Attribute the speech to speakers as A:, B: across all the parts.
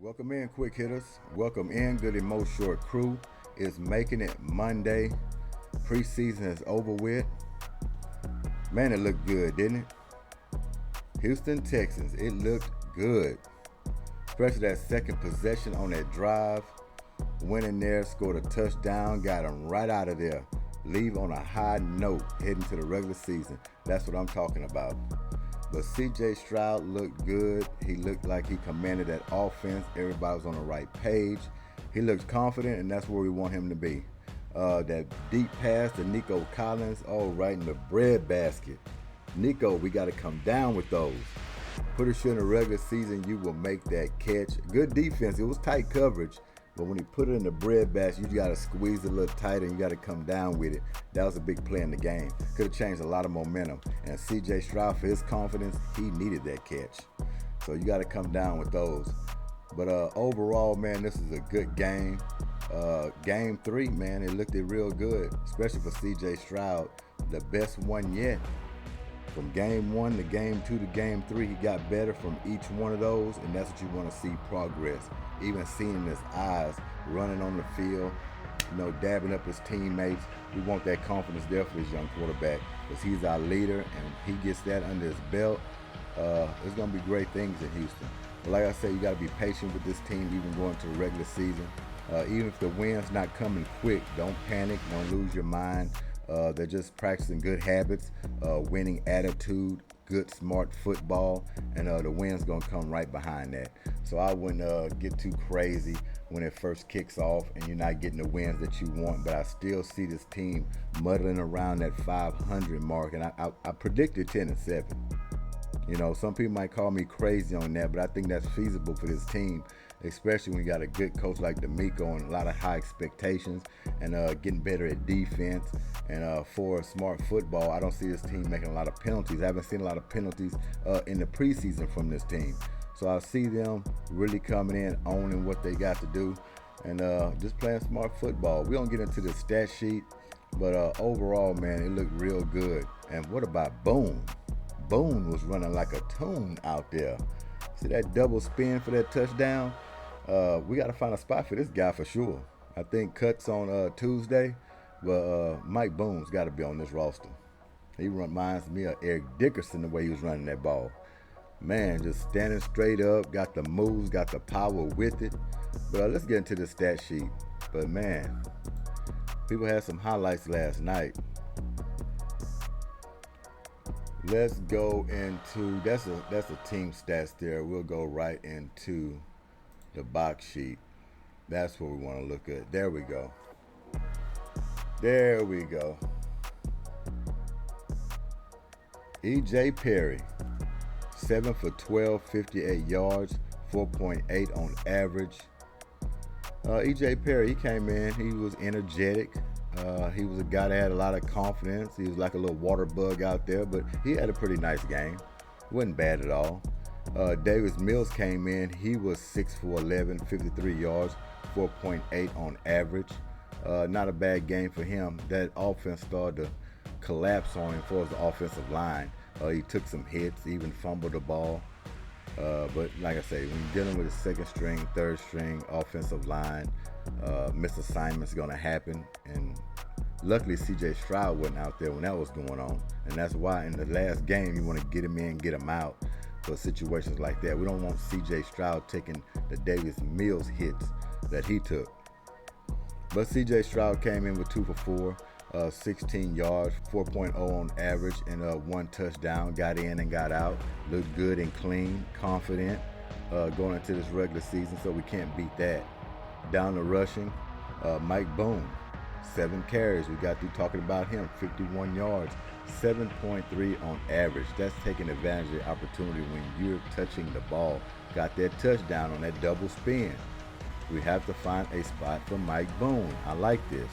A: Welcome in, quick hitters. Welcome in, Goodymo short crew. It's making it Monday. Preseason is over with. Man, it looked good, didn't it? Houston Texans, it looked good. Especially that second possession on that drive. Went in there, scored a touchdown, got them right out of there. Leave on a high note, heading to the regular season. That's what I'm talking about. But C.J. Stroud looked good. He looked like he commanded that offense. Everybody was on the right page. He looked confident, and that's where we want him to be. That deep pass to Nico Collins, right in the bread basket. Nico, we got to come down with those. Pretty sure in the regular season you will make that catch. Good defense. It was tight coverage. But when he put it in the bread basket, you got to squeeze it a little tighter and you got to come down with it. That was a big play in the game. Could have changed a lot of momentum. And C.J. Stroud, for his confidence, he needed that catch. So you got to come down with those. But overall, man, this is a good game. Game 3, man, it looked real good, especially for C.J. Stroud. The best one yet. From game 1 to game 2 to game 3, he got better from each one of those, and that's what you want to see, progress. Even seeing his eyes running on the field, dabbing up his teammates. We want that confidence there for this young quarterback because he's our leader, and he gets that under his belt. It's going to be great things in Houston. But like I said, you got to be patient with this team even going to the regular season. Even if the win's not coming quick, don't panic, don't lose your mind. They're just practicing good habits, winning attitude, good, smart football, and the win's going to come right behind that. So I wouldn't get too crazy when it first kicks off and you're not getting the wins that you want, but I still see this team muddling around that 500 mark, and I predicted 10-7. Some people might call me crazy on that, but I think that's feasible for this team, especially when you got a good coach like D'Amico and a lot of high expectations and getting better at defense. And for smart football, I don't see this team making a lot of penalties. I haven't seen a lot of penalties in the preseason from this team. So I see them really coming in, owning what they got to do, and just playing smart football. We don't get into the stat sheet, but overall, man, it looked real good. And what about Boone? Boone was running like a tune out there. See that double spin for that touchdown? We got to find a spot for this guy for sure. I think Cut's on Tuesday, but Mike Boone's got to be on this roster. He reminds me of Eric Dickerson the way he was running that ball. Man, just standing straight up, got the moves, got the power with it. But let's get into the stat sheet. But man, people had some highlights last night. Let's go into, that's a team stats there. We'll go right into the box sheet. That's what we want to look at. There we go. There we go. E.J. Perry, 7 for 12, 58 yards, 4.8 on average. E.J. Perry, he came in, he was energetic. He was a guy that had a lot of confidence. He was like a little water bug out there, but he had a pretty nice game. Wasn't bad at all. Davis Mills came in. He was 6 for 11, 53 yards, 4.8 on average. Not a bad game for him. That offense started to collapse on him for the offensive line. He took some hits, even fumbled the ball. But like I say, when you're dealing with a second string, third string offensive line, misassignments going to happen. And luckily C.J. Stroud wasn't out there when that was going on. And that's why in the last game you want to get him in, get him out for situations like that. We don't want C.J. Stroud taking the Davis Mills hits that he took. But C.J. Stroud came in with 2 for 4, 16 yards, 4.0 on average, and 1 touchdown. Got in and got out. Looked good and clean, confident going into this regular season, so we can't beat that. Down to rushing, Mike Boone, 7 carries. We got through talking about him, 51 yards, 7.3 on average. That's taking advantage of the opportunity when you're touching the ball. Got that touchdown on that double spin. We have to find a spot for Mike Boone. I like this.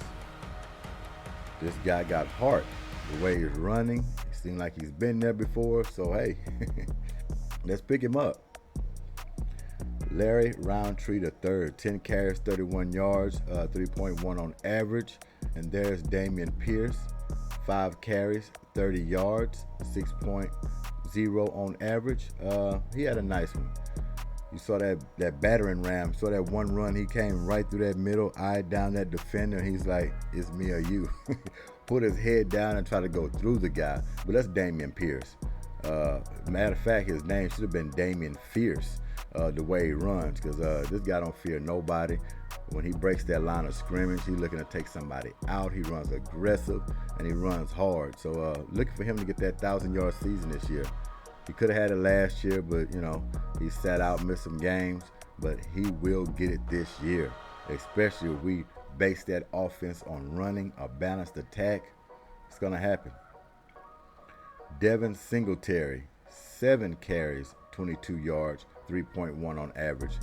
A: This guy got heart. The way he's running, it seems like he's been there before. So, hey, let's pick him up. Larry Roundtree III, 10 carries, 31 yards, 3.1 on average. And there's Damian Pierce, 5 carries, 30 yards, 6.0 on average. He had a nice one. You saw that battering ram. Saw that one run. He came right through that middle, eyed down that defender, and he's like, "It's me or you." Put his head down and try to go through the guy. But that's Dameon Pierce. Matter of fact, his name should have been Damian Fierce. The way he runs, because this guy don't fear nobody. When he breaks that line of scrimmage, he's looking to take somebody out. He runs aggressive and he runs hard. So looking for him to get that 1,000-yard season this year. He could have had it last year, but he sat out, missed some games. But he will get it this year, especially if we base that offense on running a balanced attack. It's gonna happen. Devin Singletary, 7 carries, 22 yards, 3.1 on average.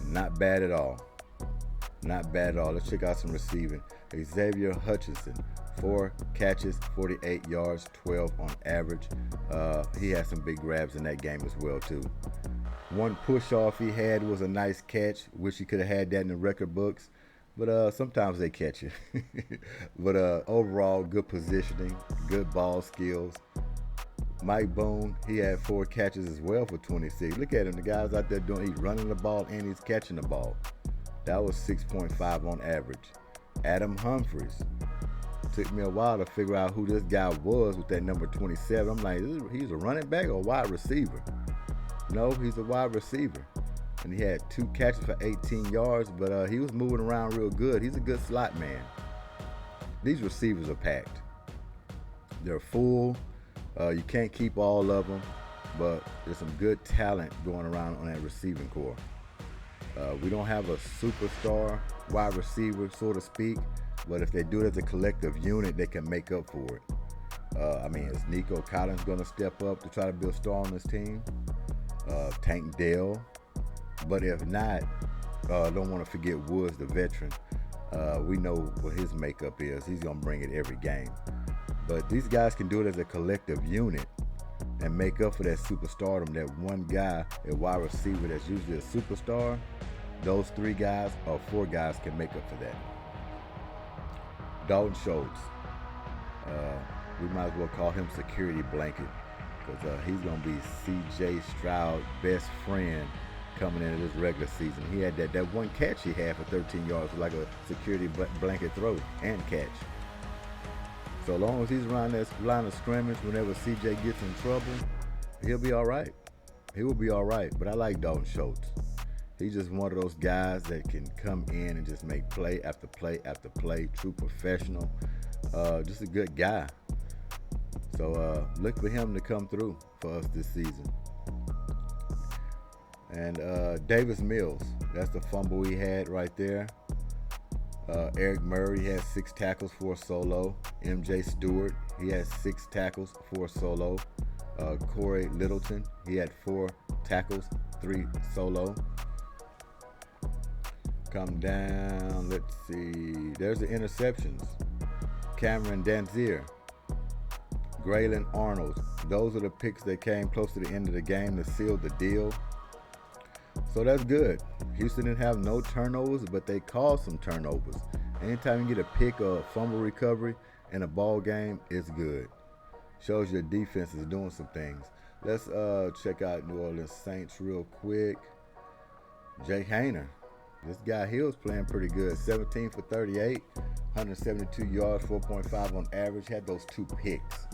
A: Not bad at all. Not bad at all. Let's check out some receiving. Xavier Hutchinson, 4 catches, 48 yards, 12 on average. He had some big grabs in that game as well, too. One push-off he had was a nice catch. Wish he could have had that in the record books. But sometimes they catch you. But overall, good positioning, good ball skills. Mike Boone, he had 4 catches as well for 26. Look at him. The guy's out there he's running the ball and he's catching the ball. That was 6.5 on average. Adam Humphries. Took me a while to figure out who this guy was with that number 27. I'm like, he's a running back or a wide receiver? No, he's a wide receiver. And he had 2 catches for 18 yards, but he was moving around real good. He's a good slot man. These receivers are packed. They're full. You can't keep all of them, but there's some good talent going around on that receiving corps. We don't have a superstar wide receiver, so to speak, but if they do it as a collective unit, they can make up for it. Is Nico Collins going to step up to try to be a star on this team? Tank Dell. But if not, don't want to forget Woods, the veteran. We know what his makeup is. He's going to bring it every game. But these guys can do it as a collective unit and make up for that superstardom. That one guy, a wide receiver that's usually a superstar, those 3 guys or 4 guys can make up for that. Dalton Schultz. We might as well call him security blanket, because he's going to be C.J. Stroud's best friend coming into this regular season. He had that one catch he had for 13 yards, like a security blanket throw and catch. So long as he's around that line of scrimmage, whenever C.J. gets in trouble, he'll be all right. He will be all right. But I like Dalton Schultz. He's just one of those guys that can come in and just make play after play after play. True professional. Just a good guy. So look for him to come through for us this season. And Davis Mills, that's the fumble he had right there. Eric Murray had 6 tackles for a solo. MJ Stewart, he had 6 tackles for a solo. Corey Littleton, he had 4 tackles, 3 solo. Come down, let's see. There's the interceptions. Cameron Danzier, Graylin Arnold. Those are the picks that came close to the end of the game to seal the deal. So that's good. Houston didn't have no turnovers, but they caused some turnovers. Anytime you get a pick or a fumble recovery in a ball game, it's good. Shows your defense is doing some things. Let's check out New Orleans Saints real quick. Jake Hayner. This guy Hill's playing pretty good. 17 for 38, 172 yards, 4.5 on average. Had those 2 picks.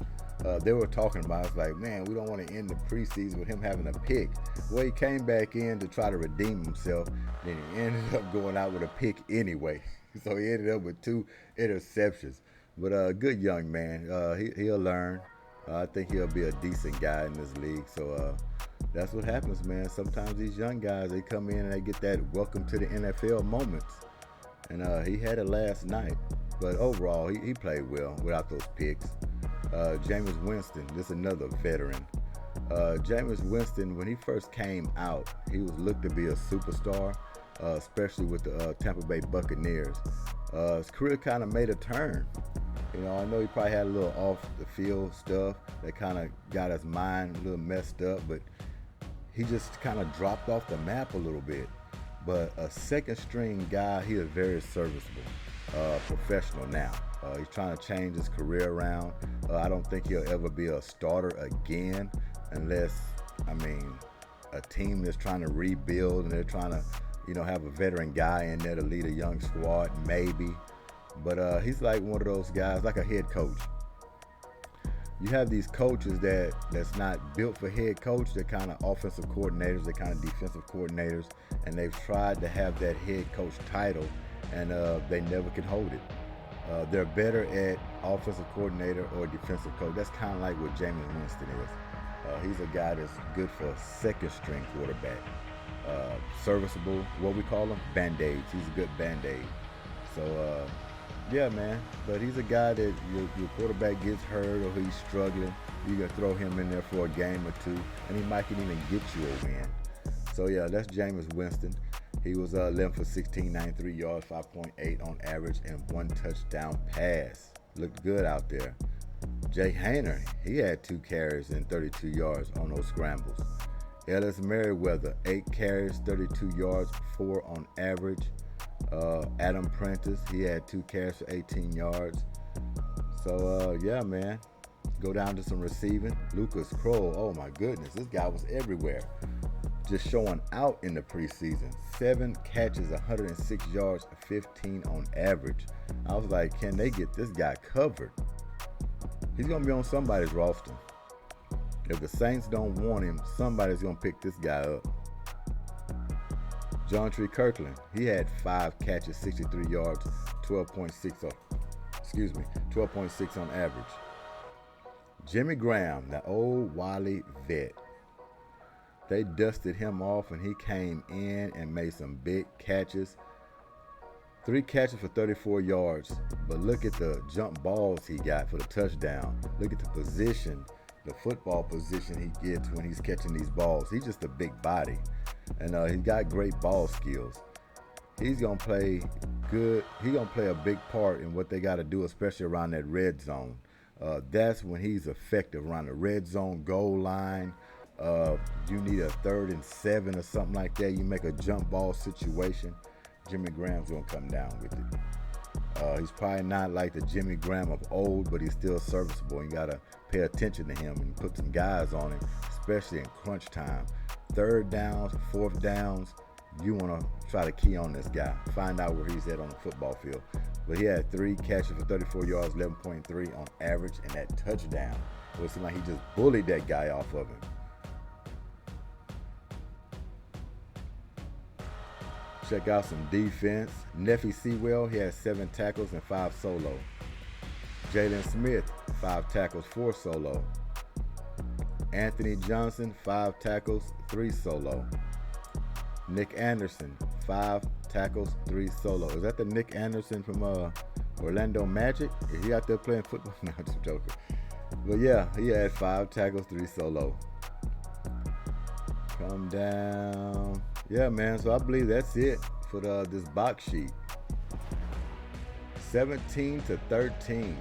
A: They were talking about, it's like, man, we don't want to end the preseason with him having a pick. Well, he came back in to try to redeem himself. Then he ended up going out with a pick anyway. So he ended up with 2 interceptions. But good young man. He'll learn. I think he'll be a decent guy in this league. So that's what happens, man. Sometimes these young guys, they come in and they get that welcome to the NFL moments. And he had it last night. But overall, he played well without those picks. Jameis Winston, this is another veteran. Jameis Winston, when he first came out, he was looked to be a superstar, especially with the Tampa Bay Buccaneers. His career kind of made a turn. I know he probably had a little off-the-field stuff that kind of got his mind a little messed up, but he just kind of dropped off the map a little bit. But a second-string guy, he is very serviceable, professional now. He's trying to change his career around. I don't think he'll ever be a starter again unless, a team that's trying to rebuild and they're trying to, have a veteran guy in there to lead a young squad, maybe. But he's like one of those guys, like a head coach. You have these coaches that's not built for head coach. They're kind of offensive coordinators. They're kind of defensive coordinators. And they've tried to have that head coach title, and they never can hold it. They're better at offensive coordinator or defensive coach. That's kind of like what Jameis Winston is. He's a guy that's good for a second-string quarterback. Serviceable, what we call them, Band-Aids. He's a good Band-Aid. So, yeah, man. But he's a guy that your quarterback gets hurt or he's struggling. You can throw him in there for a game or two, and he might can even get you a win. So, yeah, that's Jameis Winston. He was 11 for 16, 93 yards, 5.8 on average, and 1 touchdown pass. Looked good out there. Jay Hayner, he had 2 carries and 32 yards on those scrambles. Ellis Merriweather, 8 carries, 32 yards, 4 on average. Adam Prentice, he had 2 carries for 18 yards. So, yeah, man. Go down to some receiving. Lucas Kroll, oh my goodness, this guy was everywhere. Just showing out in the preseason. 7 catches, 106 yards, 15 on average. I was like, can they get this guy covered? He's going to be on somebody's roster. If the Saints don't want him, somebody's going to pick this guy up. John Tree Kirkland, he had 5 catches, 63 yards, 12.6 on average. Jimmy Graham, the old Wally vet. They dusted him off and he came in and made some big catches. 3 catches for 34 yards. But look at the jump balls he got for the touchdown. Look at the position, the football position he gets when he's catching these balls. He's just a big body. And he's got great ball skills. He's going to play good. He's going to play a big part in what they got to do, especially around that red zone. That's when he's effective, around the red zone goal line. You need a 3rd and 7 or something like that. You make a jump ball situation. Jimmy Graham's going to come down with it. He's probably not like the Jimmy Graham of old, but he's still serviceable. You got to pay attention to him and put some guys on him, especially in crunch time. 3rd downs, 4th downs, you want to try to key on this guy. Find out where he's at on the football field. But he had 3 catches for 34 yards, 11.3 on average, and that touchdown. It seemed like he just bullied that guy off of him. Check out some defense. Neffy Sewell, he had 7 tackles and 5 solo. Jalen Smith, 5 tackles, 4 solo. Anthony Johnson, 5 tackles, 3 solo. Nick Anderson, 5 tackles, 3 solo. Is that the Nick Anderson from Orlando Magic? Is he out there playing football? No, I'm just joking. But yeah, he had 5 tackles, 3 solo. Come down. Yeah, man, so I believe that's it for this box sheet. 17-13.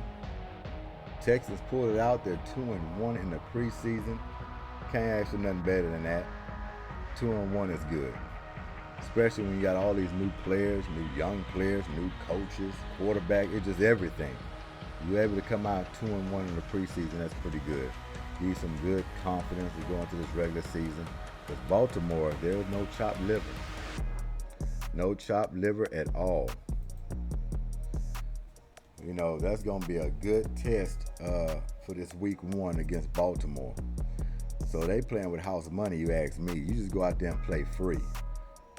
A: Texans pulled it out. They're 2-1 in the preseason. Can't ask for nothing better than that. 2-1 is good. Especially when you got all these new players, new young players, new coaches, quarterback. It's just everything. You're able to come out 2-1 in the preseason. That's pretty good. Give you some good confidence to go into this regular season. Because Baltimore, there's no chopped liver. No chopped liver at all. You know, that's going to be a good test for this week 1 against Baltimore. So they playing with house money, you ask me. You just go out there and play free.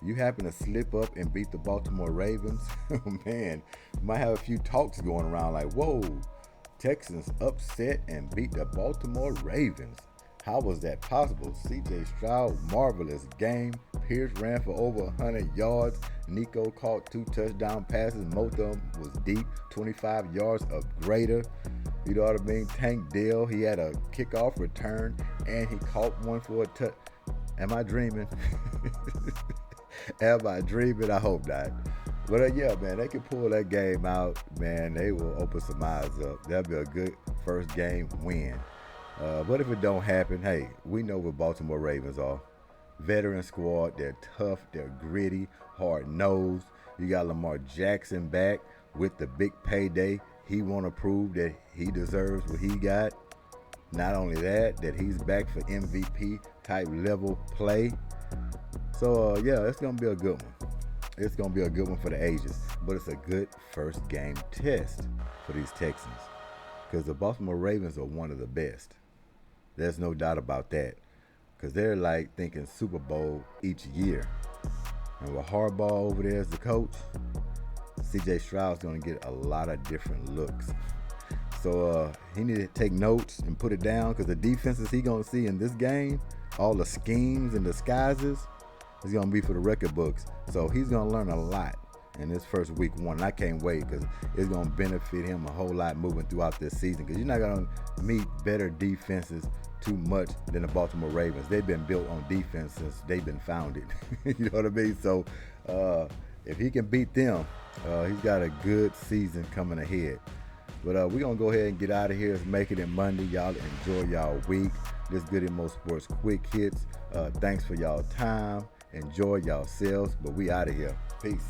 A: You happen to slip up and beat the Baltimore Ravens, man, you might have a few talks going around like, whoa, Texans upset and beat the Baltimore Ravens. How was that possible? C.J. Stroud, marvelous game. Pierce ran for over 100 yards. Nico caught 2 touchdown passes. Most of them was deep, 25 yards or greater. You know what I mean? Tank Dell, he had a kickoff return, and he caught one for a touch. Am I dreaming? Am I dreaming? I hope not. But yeah, man, they can pull that game out. Man, they will open some eyes up. That'll be a good first game win. But if it don't happen, hey, we know what Baltimore Ravens are. Veteran squad, they're tough, they're gritty, hard-nosed. You got Lamar Jackson back with the big payday. He want to prove that he deserves what he got. Not only that, that he's back for MVP type level play. So, yeah, it's going to be a good one. It's going to be a good one for the ages. But it's a good first game test for these Texans. Because the Baltimore Ravens are one of the best. There's no doubt about that. Because they're like thinking Super Bowl each year. And with Harbaugh over there as the coach, G.S.Q.H. Stroud's going to get a lot of different looks. So he need to take notes and put it down, because the defenses he going to see in this game, all the schemes and disguises, is going to be for the record books. So he's going to learn a lot in this first week one. And I can't wait, because it's going to benefit him a whole lot moving throughout this season, because you're not going to meet better defenses too much than the Baltimore Ravens. They've been built on defense since they've been founded. You know what I mean? So if he can beat them, he's got a good season coming ahead. But we're going to go ahead and get out of here. It's Making It Monday. Y'all enjoy y'all week. This Goodymo Sports Quick Hits. Thanks for y'all time. Enjoy yourselves. But we out of here. Peace.